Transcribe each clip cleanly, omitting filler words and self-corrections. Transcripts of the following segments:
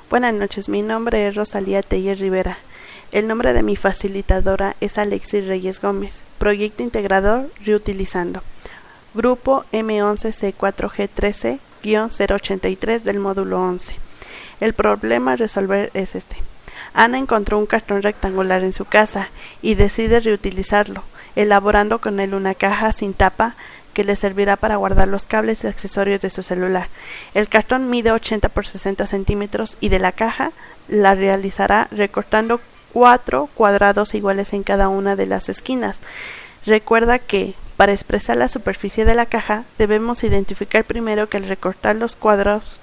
Buenas noches, mi nombre es Rosalía Telles Rivera. El nombre de mi facilitadora es Alexis Reyes Gómez. Proyecto integrador Reutilizando. Grupo M11C4G13-083 del módulo 11. El problema a resolver es este. Ana encontró un cartón rectangular en su casa y decide reutilizarlo, elaborando con él una caja sin tapa que le servirá para guardar los cables y accesorios de su celular. El cartón mide 80 por 60 centímetros y de la caja la realizará recortando 4 cuadrados iguales en cada una de las esquinas. Recuerda que para expresar la superficie de la caja debemos identificar primero que al recortar los cuadros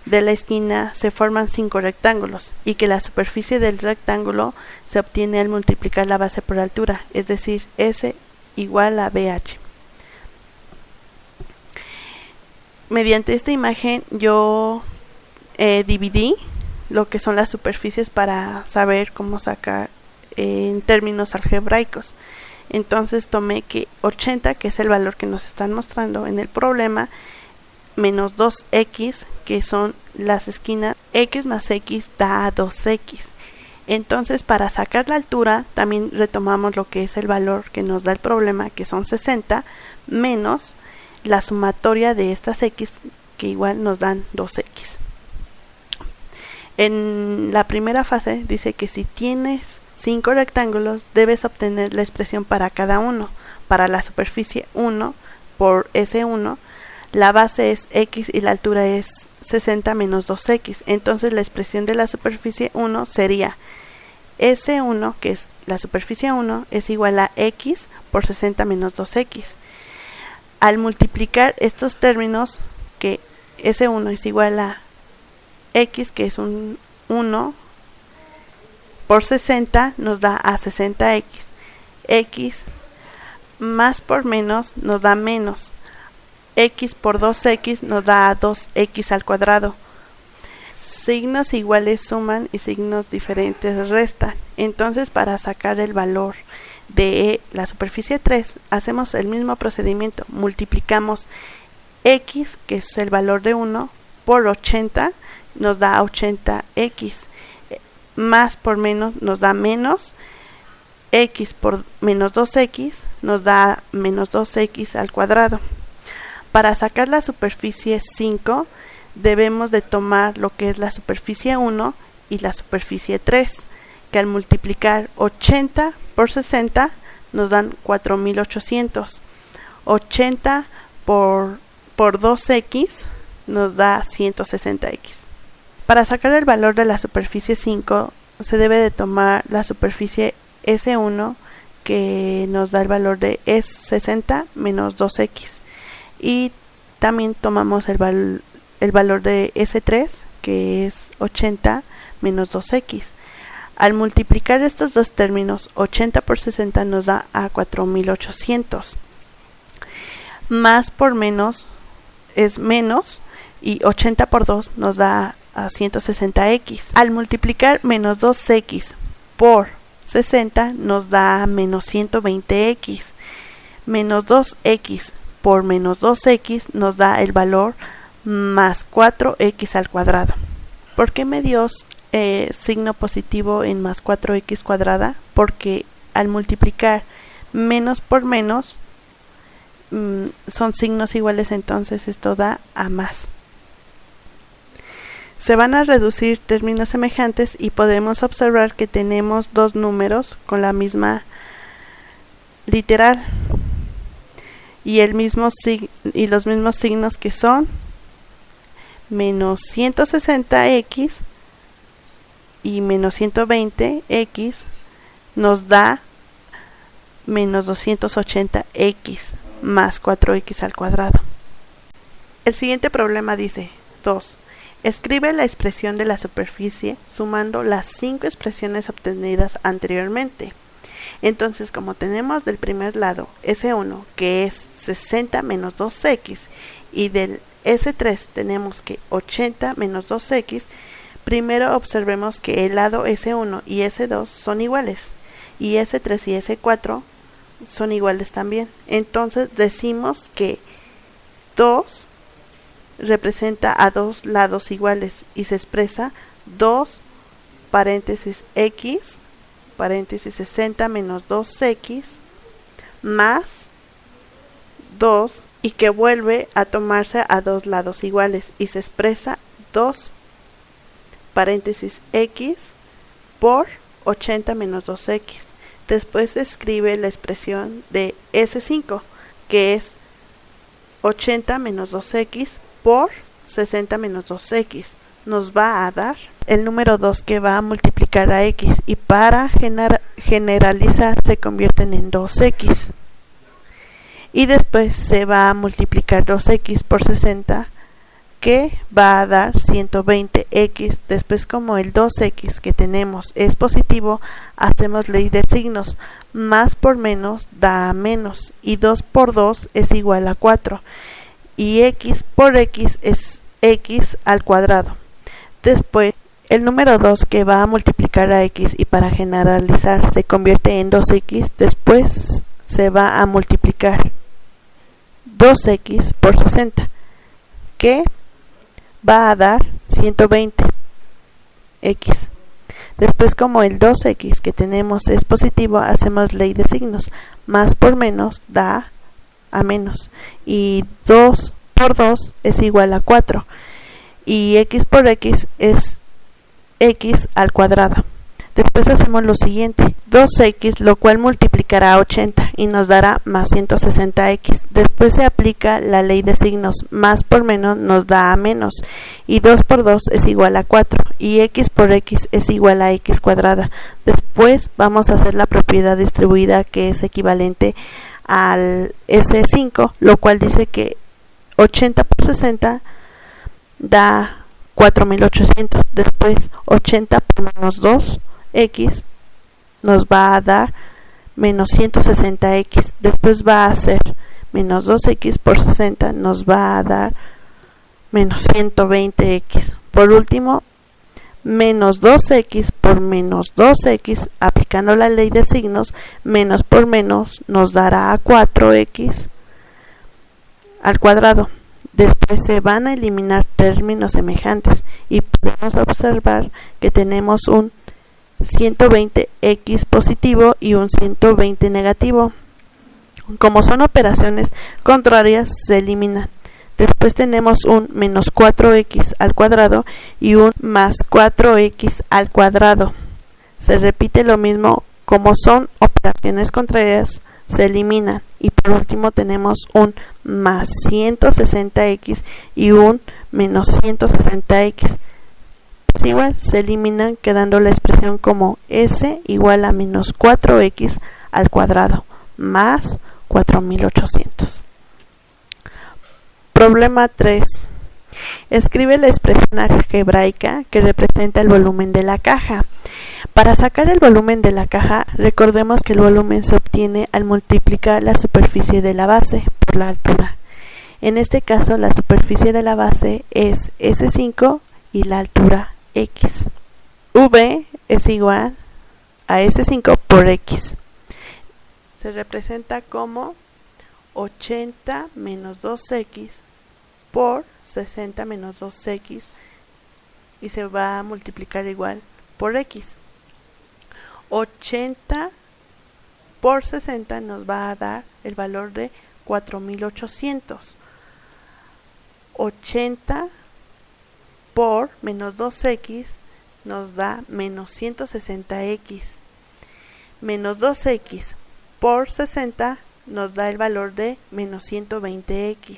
de la esquina se forman 5 rectángulos y que la superficie del rectángulo se obtiene al multiplicar la base por altura, es decir, S igual a BH. Mediante esta imagen yo dividí lo que son las superficies para saber cómo sacar en términos algebraicos. Entonces tomé que 80, que es el valor que nos están mostrando en el problema, menos 2x, que son las esquinas, x más x da 2x. Entonces para sacar la altura también retomamos lo que es el valor que nos da el problema, que son 60, menos la sumatoria de estas x, que igual nos dan 2x. En la primera fase dice que si tienes 5 rectángulos debes obtener la expresión para cada uno. Para la superficie 1 por S1, la base es x y la altura es 60 menos 2x. Entonces la expresión de la superficie 1 sería S1, que es la superficie 1, es igual a x por 60 menos 2x. Al multiplicar estos términos, que S1 es igual a x, que es un 1, por 60 nos da a 60x. X más por menos nos da menos. X por 2x nos da a 2x al cuadrado. Signos iguales suman y signos diferentes restan. Entonces para sacar el valor de la superficie 3 hacemos el mismo procedimiento, multiplicamos x, que es el valor de 1, por 80, nos da 80x, más por menos nos da menos, x por menos 2x nos da menos 2x al cuadrado. Para sacar la superficie 5 debemos de tomar lo que es la superficie 1 y la superficie 3, que al multiplicar 80 por 60 nos dan 4800. 80 por 2x nos da 160x. Para sacar el valor de la superficie 5 se debe de tomar la superficie S1, que nos da el valor de S60 menos 2x, y también tomamos el valor de S3, que es 80 menos 2x. Al multiplicar estos dos términos, 80 por 60 nos da a 4800. Más por menos es menos, y 80 por 2 nos da a 160x. Al multiplicar menos 2x por 60 nos da menos 120x. Menos 2x por menos 2x nos da el valor más 4x al cuadrado. ¿Por qué me dio signo positivo en más 4x cuadrada? Porque al multiplicar menos por menos son signos iguales, entonces esto da a más. Se van a reducir términos semejantes y podemos observar que tenemos dos números con la misma literal y los mismos signos, que son menos 160x y menos 120x nos da menos 280x más 4x al cuadrado. El siguiente problema dice 2. Escribe la expresión de la superficie sumando las 5 expresiones obtenidas anteriormente. Entonces, como tenemos del primer lado S1, que es 60 menos 2x, y del S3 tenemos que 80 menos 2x, primero observemos que el lado S1 y S2 son iguales, y S3 y S4 son iguales también. Entonces decimos que 2 representa a dos lados iguales y se expresa 2 paréntesis x paréntesis 60 menos 2x más 2 y que vuelve a tomarse a dos lados iguales y se expresa 2 paréntesis x por 80 menos 2x. Después se escribe la expresión de S5, que es 80 menos 2x por 60 menos 2x. Nos va a dar el número 2 que va a multiplicar a x y para generalizar se convierten en 2x. Y después se va a multiplicar 2x por 60, que va a dar 120x. Después, como el 2x que tenemos es positivo, hacemos ley de signos. Más por menos da menos, y 2 por 2 es igual a 4, y x por x es x al cuadrado. Después, el número 2 que va a multiplicar a x y para generalizar se convierte en 2x, después se va a multiplicar 2x por 60, que va a dar 120x. Después, como el 2x que tenemos es positivo, hacemos ley de signos. Más por menos da a menos, y 2 por 2 es igual a 4, y x por x es x al cuadrado. Después hacemos lo siguiente: 2x, lo cual multiplicará a 80 y nos dará más 160x. Después se aplica la ley de signos. Más por menos nos da a menos, y 2 por 2 es igual a 4, y x por x es igual a x cuadrada. Después vamos a hacer la propiedad distribuida, que es equivalente al S5, lo cual dice que 80 por 60 da 4800. Después 80 por menos 2x nos va a dar menos 160x. Después va a ser menos 2x por 60, nos va a dar menos 120x. Por último, menos 2x por menos 2x, aplicando la ley de signos, menos por menos nos dará 4x al cuadrado. Después se van a eliminar términos semejantes y podemos observar que tenemos un 120x positivo y un 120 negativo. Como son operaciones contrarias, se eliminan. Después tenemos un menos 4x al cuadrado y un más 4x al cuadrado. Se repite lo mismo. Como son operaciones contrarias, se eliminan. Y por último tenemos un más 160x y un menos 160x. Pues igual se eliminan, quedando la expresión como s igual a menos 4x al cuadrado más 4800. Problema 3. Escribe la expresión algebraica que representa el volumen de la caja. Para sacar el volumen de la caja, recordemos que el volumen se obtiene al multiplicar la superficie de la base por la altura. En este caso, la superficie de la base es S5 y la altura X. V es igual a S5 por X. Se representa como 80 menos 2x por 60 menos 2x, y se va a multiplicar igual por x. 80 por 60 nos va a dar el valor de 4800. 80 por menos 2x nos da menos 160x. Menos 2x por 60 nos da el valor de menos 120x.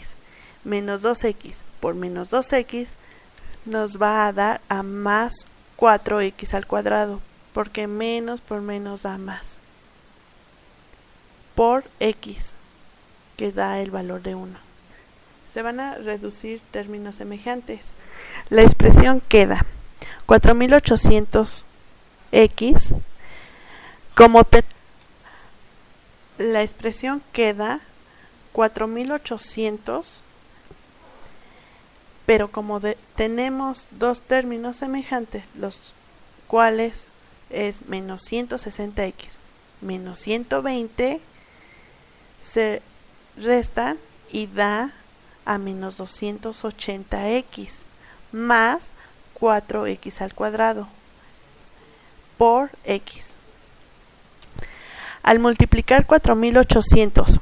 Menos 2x por menos 2x nos va a dar a más 4x al cuadrado, porque menos por menos da más, por x, que da el valor de 1. Se van a reducir términos semejantes. La expresión queda 4800x como la expresión queda 4800, pero como tenemos dos términos semejantes, los cuales es menos 160x menos 120, se restan y da a menos 280x más 4x al cuadrado por x. Al multiplicar 4800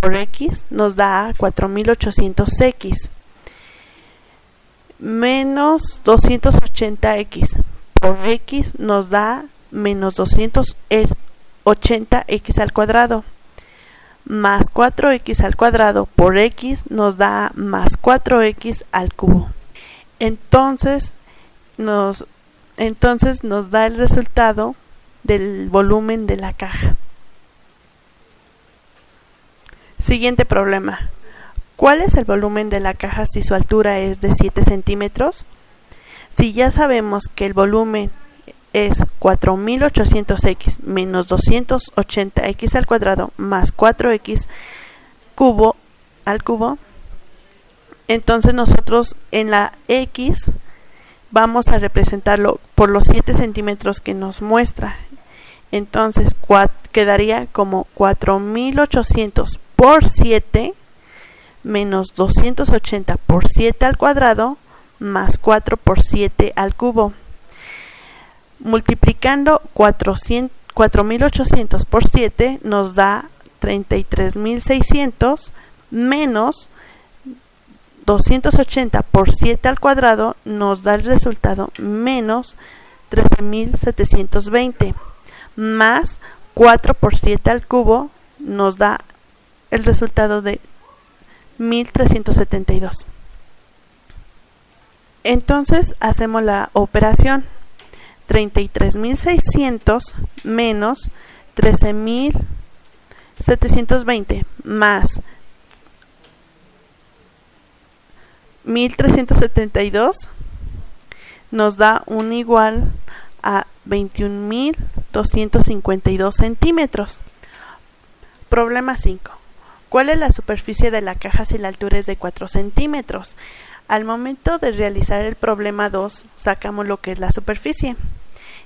por x nos da 4800x menos 280x por x nos da menos 280x al cuadrado más 4x al cuadrado por x nos da más 4x al cubo. Entonces nos da el resultado del volumen de la caja. Siguiente problema. ¿Cuál es el volumen de la caja si su altura es de 7 centímetros? Si ya sabemos que el volumen es 4800x menos 280x al cuadrado más 4x al cubo, entonces nosotros en la x vamos a representarlo por los 7 centímetros que nos muestra. Entonces quedaría como 4800 por 7 menos 280 por 7 al cuadrado más 4 por 7 al cubo. Multiplicando 4800 por 7 nos da 33600 menos 280 por 7 al cuadrado nos da el resultado menos 13720 más 4 por 7 al cubo nos da el resultado de 1372. Entonces hacemos la operación. 33.600 menos 13.720 más 1.372 nos da un igual a 21.252 centímetros. Problema 5. ¿Cuál es la superficie de la caja si la altura es de 4 centímetros? Al momento de realizar el problema 2, sacamos lo que es la superficie.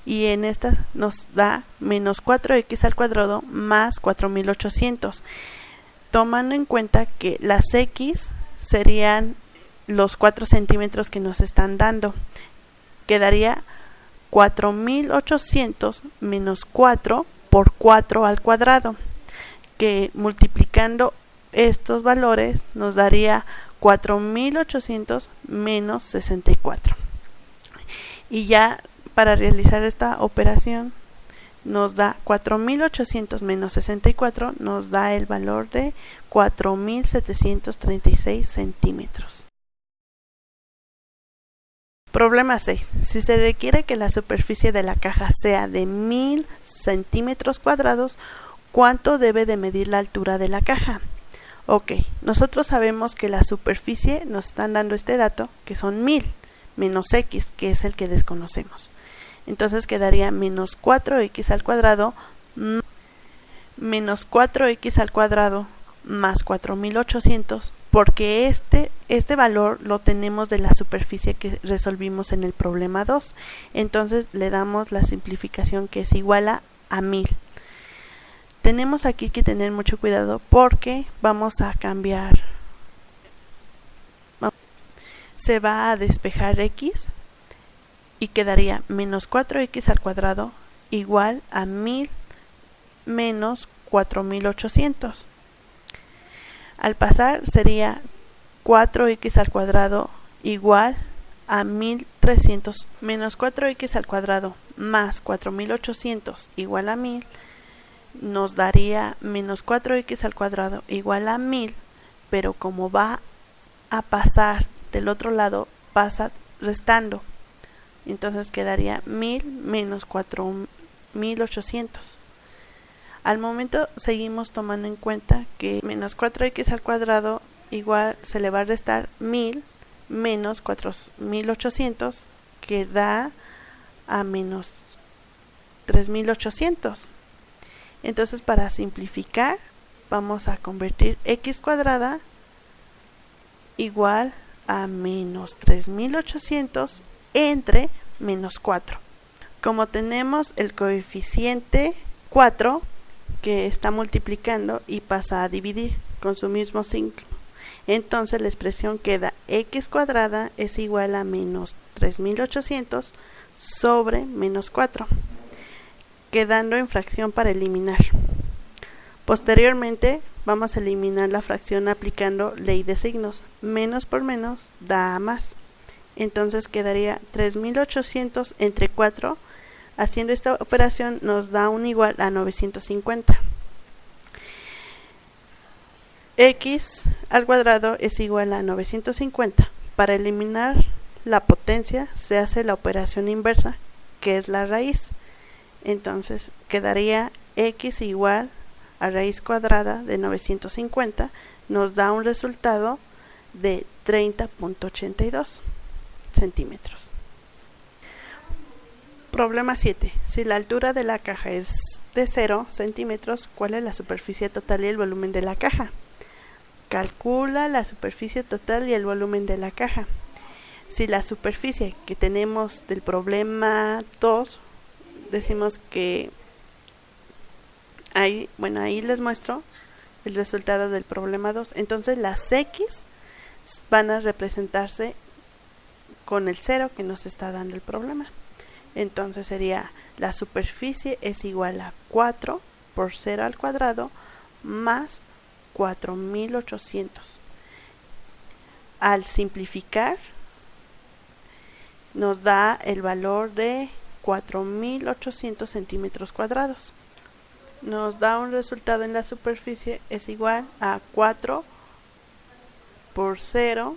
Y en esta nos da menos 4x al cuadrado más 4800. Tomando en cuenta que las x serían los 4 centímetros que nos están dando. Quedaría 4800 menos 4 por 4 al cuadrado. Que multiplicando estos valores nos daría 4800 menos 64. Y ya para realizar esta operación nos da 4800 menos 64, nos da el valor de 4736 centímetros. Problema 6. Si se requiere que la superficie de la caja sea de 1000 centímetros cuadrados, ¿cuánto debe de medir la altura de la caja? Ok, nosotros sabemos que la superficie, nos están dando este dato, que son 1000 menos x, que es el que desconocemos. Entonces quedaría menos 4x al cuadrado menos 4x al cuadrado más 4800, porque este valor lo tenemos de la superficie que resolvimos en el problema 2. Entonces le damos la simplificación que es igual a 1000. Tenemos aquí que tener mucho cuidado porque vamos a cambiar. Se va a despejar x y quedaría menos 4x al cuadrado igual a 1000 menos 4800. Al pasar sería 4x al cuadrado igual a 1300 menos 4x al cuadrado más 4800 igual a 1000 nos daría menos 4x al cuadrado igual a 1000, pero como va a pasar del otro lado, pasa restando. Entonces quedaría 1000 menos 4800. Al momento seguimos tomando en cuenta que menos 4x al cuadrado igual se le va a restar 1000 menos 4800, que da a menos 3800. Entonces, para simplificar, vamos a convertir x cuadrada igual a menos 3800 entre menos 4. Como tenemos el coeficiente 4 que está multiplicando y pasa a dividir con su mismo signo, Entonces la expresión queda x cuadrada es igual a menos 3800 sobre menos 4, quedando en fracción para eliminar. Posteriormente vamos a eliminar la fracción aplicando ley de signos. Menos por menos da más. Entonces quedaría 3800 entre 4. Haciendo esta operación nos da un igual a 950. X al cuadrado es igual a 950. Para eliminar la potencia se hace la operación inversa, que es la raíz. Entonces quedaría x igual a raíz cuadrada de 950, nos da un resultado de 30.82 centímetros. Problema 7. Si la altura de la caja es de 0 centímetros, ¿cuál es la superficie total y el volumen de la caja? Calcula la superficie total y el volumen de la caja. Si la superficie que tenemos del problema 2, decimos que ahí les muestro el resultado del problema 2. Entonces las X van a representarse con el 0 que nos está dando el problema. Entonces sería la superficie es igual a 4 por 0 al cuadrado más 4800. Al simplificar nos da el valor de 4800 centímetros cuadrados. Nos da un resultado en la superficie es igual a 4 por 0.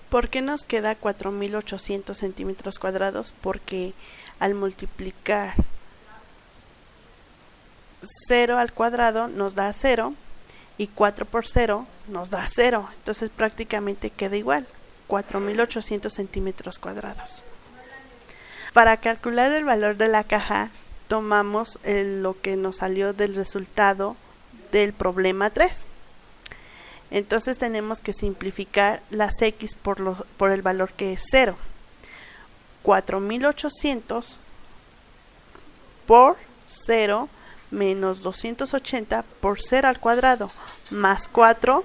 ¿Por qué nos queda 4800 centímetros cuadrados? Porque al multiplicar 0 al cuadrado nos da 0 y 4 por 0 nos da 0. Entonces prácticamente queda igual, 4800 centímetros cuadrados. Para calcular el valor de la caja, tomamos lo que nos salió del resultado del problema 3. Entonces tenemos que simplificar las X por el valor que es 0. 4800 por 0 menos 280 por 0 al cuadrado más 4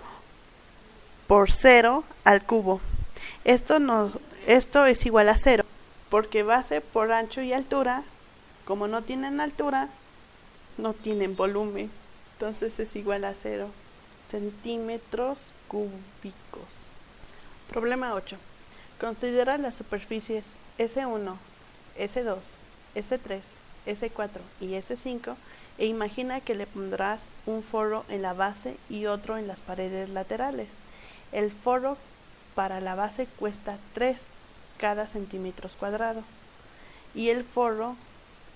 por 0 al cubo. Esto es igual a 0 porque base por ancho y altura, como no tienen altura, no tienen volumen. Entonces es igual a 0 centímetros cúbicos. Problema 8. Considera las superficies S1, S2, S3, S4 y S5 e imagina que le pondrás un forro en la base y otro en las paredes laterales. El forro para la base cuesta 3 cada centímetros cuadrado y el forro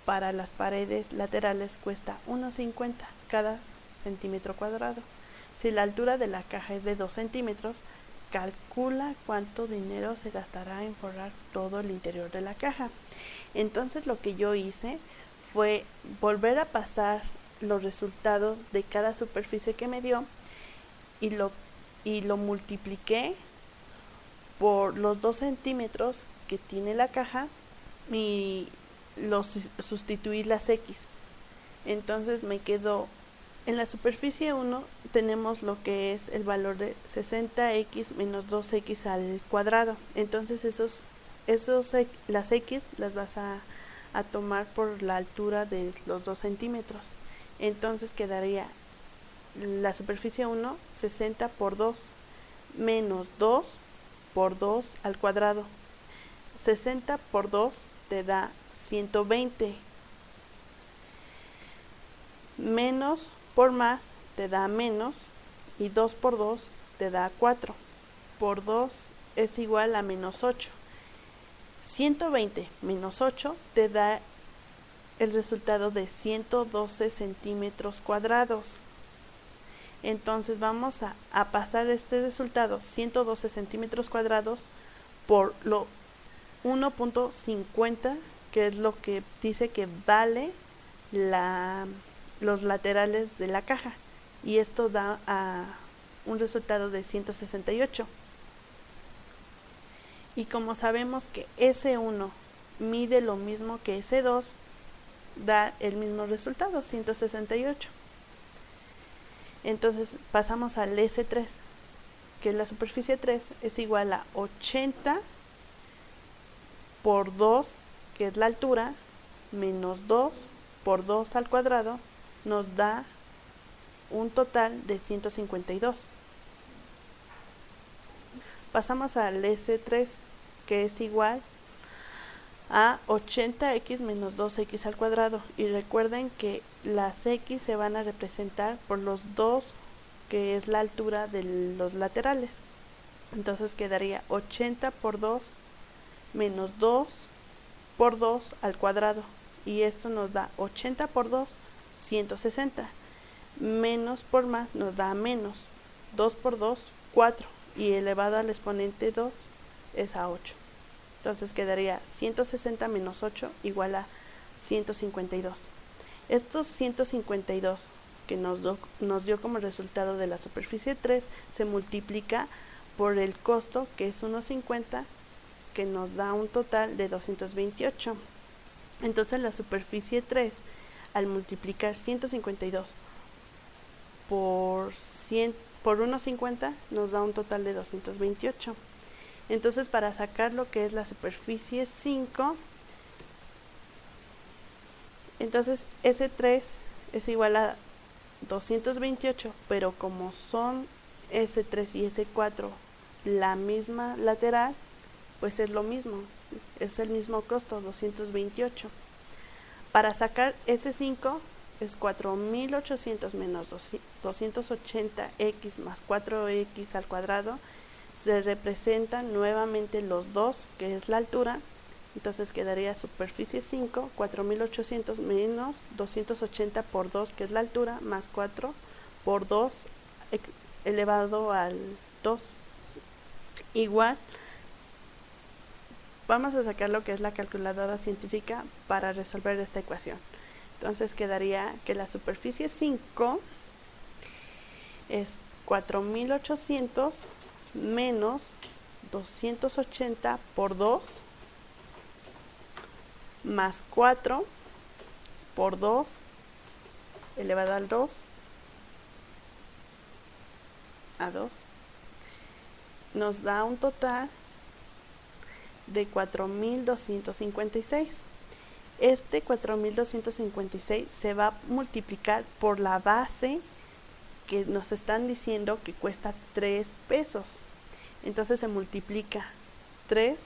para las paredes laterales cuesta 1,50 cada centímetro cuadrado. Si la altura de la caja es de 2 centímetros, calcula cuánto dinero se gastará en forrar todo el interior de la caja. Entonces lo que yo hice fue volver a pasar los resultados de cada superficie que me dio y lo multipliqué por los 2 centímetros que tiene la caja y sustituí las X. Entonces me quedó en la superficie 1 tenemos lo que es el valor de 60x menos 2x al cuadrado. Entonces las X las vas a tomar por la altura de los 2 centímetros. Entonces quedaría la superficie 1 60 por 2 menos 2 por 2 al cuadrado. 60 por 2 te da 120. Menos por más te da menos y 2 por 2 te da 4. Por 2 es igual a menos 8. 120 menos 8 te da el resultado de 112 centímetros cuadrados. Entonces vamos a pasar este resultado, 112 centímetros cuadrados, por lo 1.50, que es lo que dice que vale los laterales de la caja. Y esto da un resultado de 168. Y como sabemos que S1 mide lo mismo que S2, da el mismo resultado, 168. Entonces pasamos al S3, que la superficie 3 es igual a 80 por 2, que es la altura, menos 2 por 2 al cuadrado, nos da un total de 152. Pasamos al S3, que es igual a 80x menos 2x al cuadrado, y recuerden que las x se van a representar por los 2, que es la altura de los laterales. Entonces quedaría 80 por 2 menos 2 por 2 al cuadrado, y esto nos da 80 por 2, 160, menos por más nos da menos, 2 por 2, 4, y elevado al exponente 2 es a 8. Entonces quedaría 160 menos 8 igual a 152. Estos 152 que nos dio como resultado de la superficie 3 se multiplica por el costo, que es 1.50, que nos da un total de 228. Entonces la superficie 3, al multiplicar 152 por 1.50, nos da un total de 228. Entonces, para sacar lo que es la superficie 5, entonces S3 es igual a 228, pero como son S3 y S4 la misma lateral, pues es lo mismo, es el mismo costo, 228. Para sacar S5 es 4800 menos 280x más 4x al cuadrado. Se representan nuevamente los dos, que es la altura. Entonces quedaría superficie 5, 4800 menos 280 por 2, que es la altura, más 4 por 2 elevado al 2. Igual, vamos a sacar lo que es la calculadora científica para resolver esta ecuación. Entonces quedaría que la superficie 5 es 4800 menos 280 por 2 más 4 por 2 elevado al 2 a 2 nos da un total de 4256. Este 4256 se va a multiplicar por la base que nos están diciendo que cuesta 3 pesos. Entonces se multiplica 3,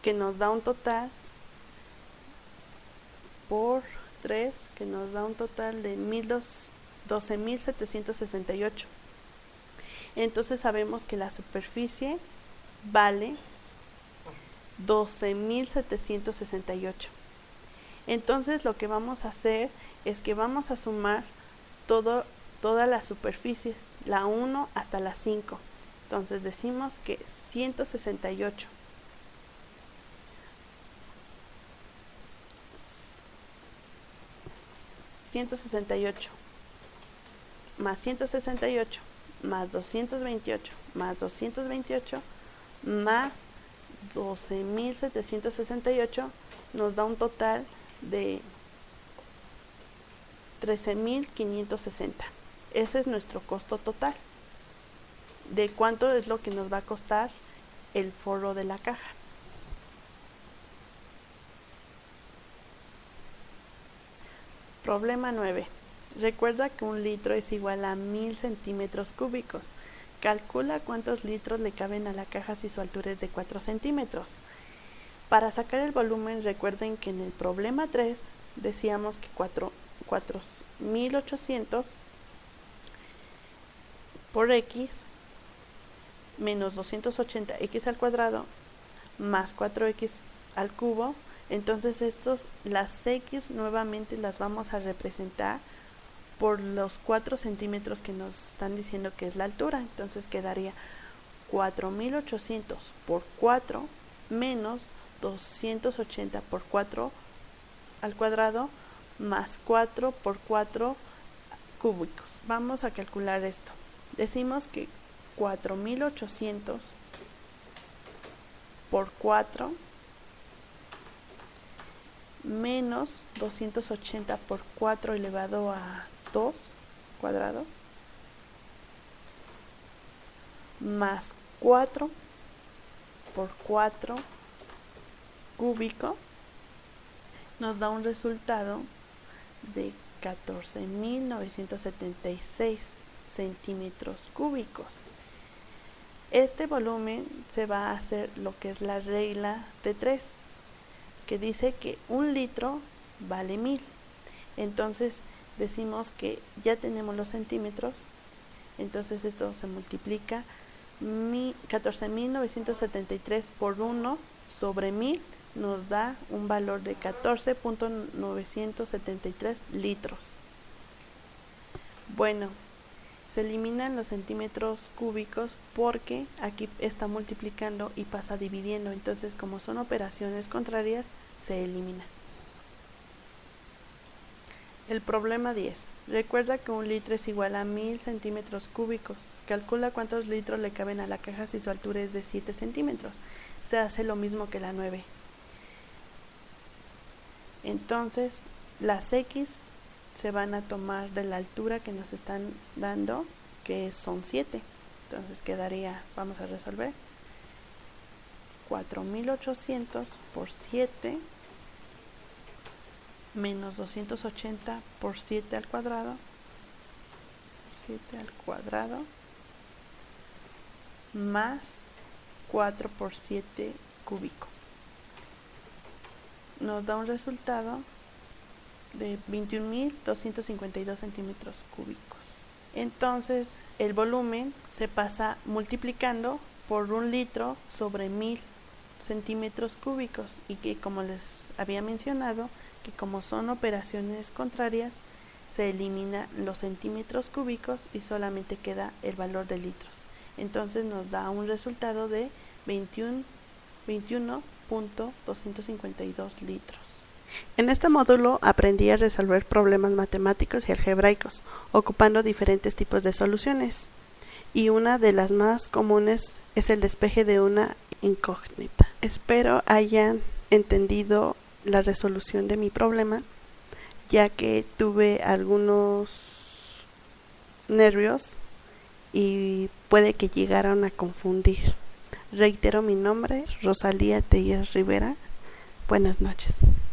que nos da un total, por 3, que nos da un total de 12.768. Entonces sabemos que la superficie vale 12.768. Entonces lo que vamos a hacer es que vamos a sumar todas las superficies, la 1 hasta la 5. Entonces decimos que 168 más 168 más 228 más 228 más 12.768 nos da un total de 13.560. Ese es nuestro costo total. ¿De cuánto es lo que nos va a costar el forro de la caja? Problema 9. Recuerda que un litro es igual a 1000 centímetros cúbicos. Calcula cuántos litros le caben a la caja si su altura es de 4 centímetros. Para sacar el volumen, recuerden que en el problema 3 decíamos que 4.800 por x menos 280x al cuadrado más 4x al cubo. Entonces las x nuevamente las vamos a representar por los 4 centímetros que nos están diciendo que es la altura. Entonces quedaría 4.800 por 4 menos 280 por 4 al cuadrado más 4 por 4 cúbicos. Vamos a calcular esto. Decimos que 4.800 por 4 menos 280 por 4 elevado a 2 cuadrado más 4 por 4 cúbico nos da un resultado de 14.976 centímetros cúbicos. Este volumen se va a hacer lo que es la regla de 3, que dice que 1 litro vale 1000. Entonces decimos que ya tenemos los centímetros, entonces esto se multiplica 14.973 por 1 sobre 1000 nos da un valor de 14.973 litros. Bueno, se eliminan los centímetros cúbicos porque aquí está multiplicando y pasa dividiendo, entonces como son operaciones contrarias se elimina. El problema 10. Recuerda que 1 litro es igual a 1000 centímetros cúbicos. Calcula cuántos litros le caben a la caja si su altura es de 7 centímetros. Se hace lo mismo que la 9. Entonces, las X se van a tomar de la altura que nos están dando, que son 7. Entonces quedaría, vamos a resolver, 4800 por 7 menos 280 por 7 al cuadrado, 7 al cuadrado, más 4 por 7 cúbico. Nos da un resultado de 21.252 centímetros cúbicos. Entonces, el volumen se pasa multiplicando por 1 litro sobre 1000 centímetros cúbicos, y que, como les había mencionado, que como son operaciones contrarias, se eliminan los centímetros cúbicos y solamente queda el valor de litros. Entonces nos da un resultado de 21.252 litros. En este módulo aprendí a resolver problemas matemáticos y algebraicos, ocupando diferentes tipos de soluciones, y una de las más comunes es el despeje de una incógnita. Espero hayan entendido la resolución de mi problema, ya que tuve algunos nervios y puede que llegaran a confundir. Reitero mi nombre, Rosalía Tellez Rivera. Buenas noches.